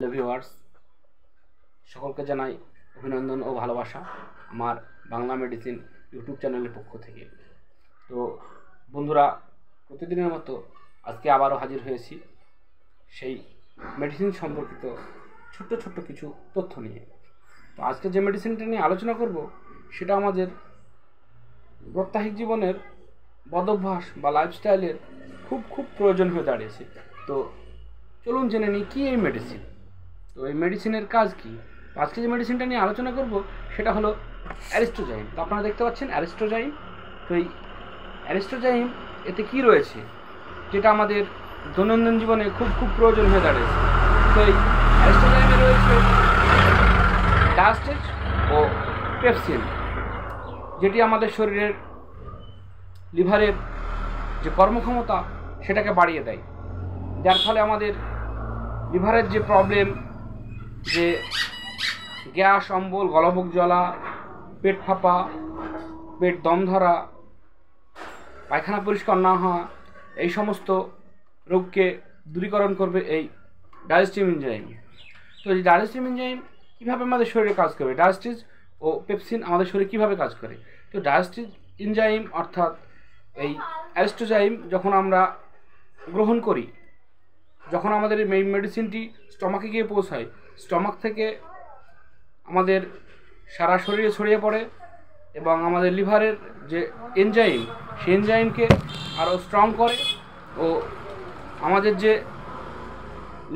Hello viewers, সকলকে জানাই অভিনন্দন ও ভালোবাসা আমার বাংলা মেডিসিন ইউটিউব চ্যানেলের পক্ষ থেকে। তো বন্ধুরা, প্রতিদিনের মতো আজকে আবারও হাজির হয়েছি সেই মেডিসিন সম্পর্কিত ছোট্ট ছোট্ট কিছু তথ্য নিয়ে। তো আজকে যে মেডিসিনটা নিয়ে আলোচনা করব সেটা আমাদের প্রত্যাহিক জীবনের বদভ্যাস বা লাইফস্টাইলের খুব প্রয়োজন হয়ে দাঁড়িয়েছে। তো চলুন জেনে নিই কী এই মেডিসিন। তো এই মেডিসিনের কাজ কী। আজকে যে মেডিসিনটা নিয়ে আলোচনা করব সেটা হলো অ্যারিস্টোজাইম। তো আপনারা দেখতে পাচ্ছেন অ্যারিস্টোজাইম। তো এই অ্যারিস্টোজাইম এতে কী রয়েছে যেটা আমাদের দৈনন্দিন জীবনে খুব প্রয়োজন হয়ে দাঁড়িয়েছে। তো এই অ্যারিস্টোজাইমে রয়েছে ডায়াস্টেজ ও পেপসিন, যেটি আমাদের শরীরের লিভারের যে কর্মক্ষমতা সেটাকে বাড়িয়ে দেয়, যার ফলে আমাদের লিভারের যে প্রবলেম, যে গ্যাস, অম্বল, গলবুক জ্বলা, পেট ফাঁপা, পেট দম ধরা, পায়খানা পরিষ্কার না হওয়া, এই সমস্ত রোগকে দূরীকরণ করবে এই ডাইজেস্টিভ এনজাইম। তো এই ডাইজেস্টিভ এনজাইম কীভাবে আমাদের শরীরে কাজ করবে, ডায়াস্টেজ ও পেপসিন আমাদের শরীরে কীভাবে কাজ করে। তো ডায়াস্টিভ এনজাইম অর্থাৎ এই অ্যারিস্টোজাইম যখন আমরা গ্রহণ করি, যখন আমাদের এই মেডিসিনটি স্টমাকে গিয়ে পৌঁছায়, স্টমাক থেকে আমাদের সারা শরীরে ছড়িয়ে পড়ে এবং আমাদের লিভারের যে এনজাইম, সেই এনজাইমকে আরও স্ট্রং করে ও আমাদের যে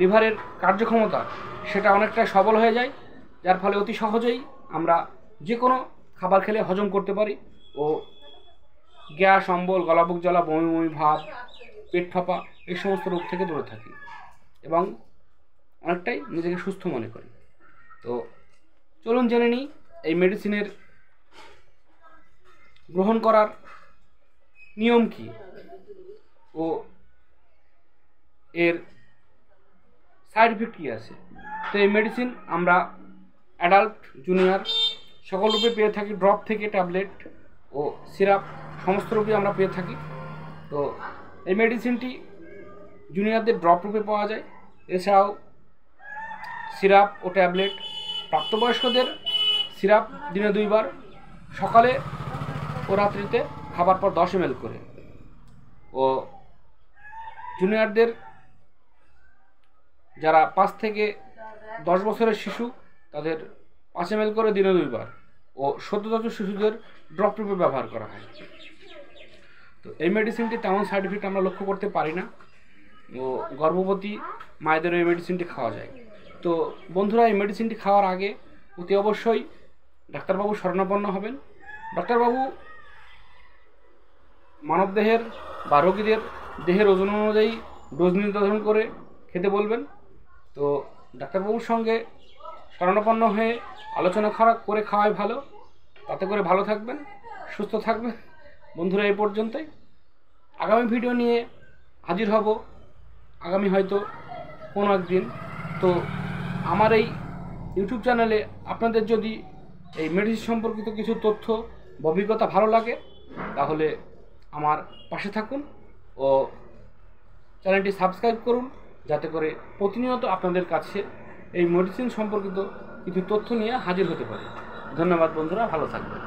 লিভারের কার্যক্ষমতা সেটা অনেকটা সবল হয়ে যায়, যার ফলে অতি সহজেই আমরা যে কোনো খাবার খেলে হজম করতে পারি ও গ্যাস, অম্বল, গলাবুক জ্বালা, বমি ভাব, পেট ফাঁপা এই সমস্ত রোগ থেকে দূরে থাকি এবং অনেকটাই নিজেকে সুস্থ মনে করি। তো চলুন জেনে নিই এই মেডিসিনের গ্রহণ করার নিয়ম কী ও এর সাইড ইফেক্ট কী আছে। তো এই মেডিসিন আমরা অ্যাডাল্ট, জুনিয়র সকল রূপে পেয়ে থাকি, ড্রপ থেকে ট্যাবলেট ও সিরাপ সমস্ত রূপে আমরা পেয়ে থাকি। তো এই মেডিসিনটি জুনিয়রদের ড্রপ রূপে পাওয়া যায়, এছাড়াও সিরাপ ও ট্যাবলেট। প্রাপ্তবয়স্কদের সিরাপ দিনে 2 বার, সকালে ও রাত্রিতে খাবার পর 10 ml করে, ও জুনিয়রদের যারা 5 থেকে 10 বছরের শিশু তাদের 5 ml করে দিনে 2 বার, ও সদ্যোজাত শিশুদের ড্রপ রূপে ব্যবহার করা হয়। তো এই মেডিসিনটি তেমন সাইড এফেক্ট আমরা লক্ষ্য করতে পারি না ও গর্ভবতী মায়েদেরও এই মেডিসিনটি খাওয়া যায়। তো বন্ধুরা, এই মেডিসিনটি খাওয়ার আগে অতি অবশ্যই ডাক্তারবাবু শরণাপন্ন হবেন। ডাক্তারবাবু মানবদেহের বা রোগীদের দেহের ওজন অনুযায়ী ডোজ নির্ধারণ করে খেতে বলবেন। তো ডাক্তারবাবুর সঙ্গে শরণাপন্ন হয়ে আলোচনা করে খাওয়াই ভালো, তাতে করে ভালো থাকবেন, সুস্থ থাকবেন। বন্ধুরা, এই পর্যন্তই। আগামী ভিডিও নিয়ে হাজির হব আগামী হয়তো কোনো একদিন। তো আমার এই ইউটিউব চ্যানেলে আপনাদের যদি এই মেডিসিন সম্পর্কিত কিছু তথ্য বা অভিজ্ঞতা ভালো লাগে তাহলে আমার পাশে থাকুন ও চ্যানেলটি সাবস্ক্রাইব করুন, যাতে করে প্রতিনিয়ত আপনাদের কাছে এই মেডিসিন সম্পর্কিত কিছু তথ্য নিয়ে হাজির হতে পারি। ধন্যবাদ বন্ধুরা, ভালো থাকবেন।